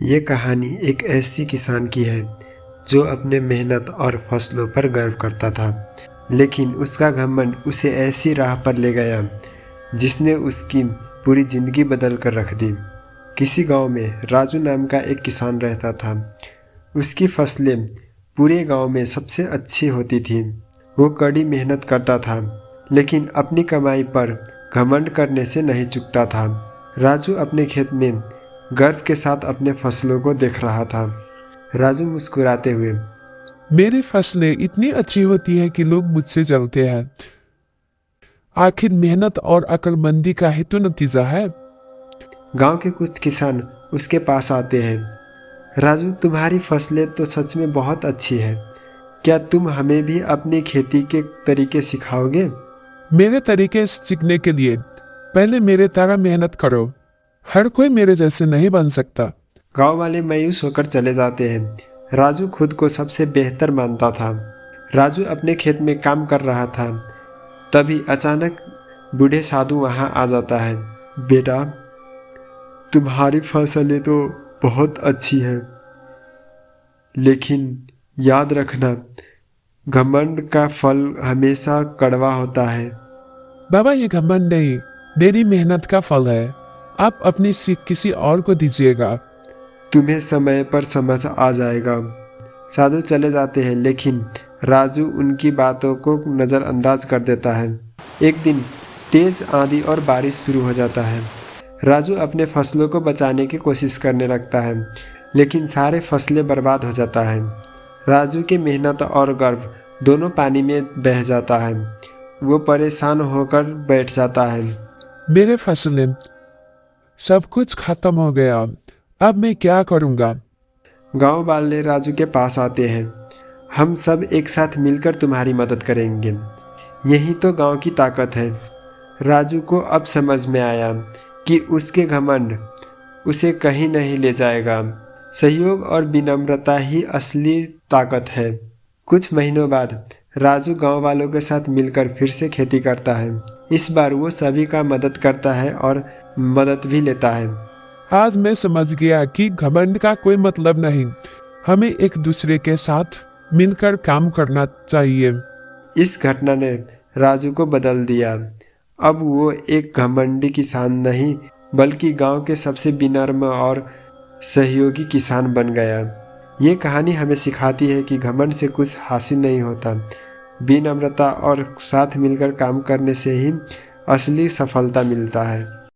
ये कहानी एक ऐसी किसान की है जो अपने मेहनत और फसलों पर गर्व करता था, लेकिन उसका घमंड उसे ऐसी राह पर ले गया जिसने उसकी पूरी जिंदगी बदल कर रख दी। किसी गांव में राजू नाम का एक किसान रहता था। उसकी फसलें पूरे गांव में सबसे अच्छी होती थीं। वो कड़ी मेहनत करता था, लेकिन अपनी कमाई पर घमंड करने से नहीं चूकता था। राजू अपने खेत में गर्व के साथ अपने फसलों को देख रहा था। राजू मुस्कुराते हुए, मेरी फसलें इतनी अच्छी होती है कि लोग मुझसे जलते हैं। आखिर मेहनत और अक्लमंदी का ही तो नतीजा है। गांव के कुछ किसान उसके पास आते हैं। राजू, तुम्हारी फसलें तो सच में बहुत अच्छी है। क्या तुम हमें भी अपनी खेती के तरीके सिखाओगे? मेरे तरीके सीखने के लिए पहले मेरे तरह मेहनत करो। हर कोई मेरे जैसे नहीं बन सकता। गांव वाले मायूस होकर चले जाते हैं। राजू खुद को सबसे बेहतर मानता था। राजू अपने खेत में काम कर रहा था। तभी अचानक बूढ़े साधु वहां आ जाता है। बेटा, तुम्हारी फसलें तो बहुत अच्छी है, लेकिन याद रखना, घमंड का फल हमेशा कड़वा होता है। बाबा, ये घमंड नहीं, मेरी मेहनत का फल है। आप अपनी सीख किसी और को दीजिएगा। तुम्हें समय पर समझ आ जाएगा। साधु चले जाते हैं, लेकिन राजू उनकी बातों को नज़रअंदाज कर देता है। एक दिन तेज आंधी और बारिश शुरू हो जाता है। राजू अपने फसलों को बचाने की कोशिश करने लगता है, लेकिन सारे फसलें बर्बाद हो जाता है। राजू की मेहनत और गर्व दोनों पानी में बह जाता है। वो परेशान होकर बैठ जाता है। मेरे फसलें सब कुछ खत्म हो गया। अब मैं क्या करूंगा? गांव वाले राजू के पास आते हैं। हम सब एक साथ मिलकर तुम्हारी मदद करेंगे। यही तो गांव की ताकत है। राजू को अब समझ में आया कि उसके घमंड उसे कहीं नहीं ले जाएगा। सहयोग और विनम्रता ही असली ताकत है। कुछ महीनों बाद राजू गांव वालों के साथ मिलकर फिर से खेती करता है। इस बार वो सभी का मदद करता है और मदद भी लेता है। आज मैं समझ गया कि घमंड का कोई मतलब नहीं। हमें एक दूसरे के साथ मिलकर काम करना चाहिए। इस घटना ने राजू को बदल दिया। अब वो एक घमंडी किसान नहीं, बल्कि गांव के सबसे विनम्र और सहयोगी किसान बन गया। ये कहानी हमें सिखाती है कि घमंड से कुछ हासिल नहीं होता। विनम्रता और साथ मिलकर काम करने से ही असली सफलता मिलता है।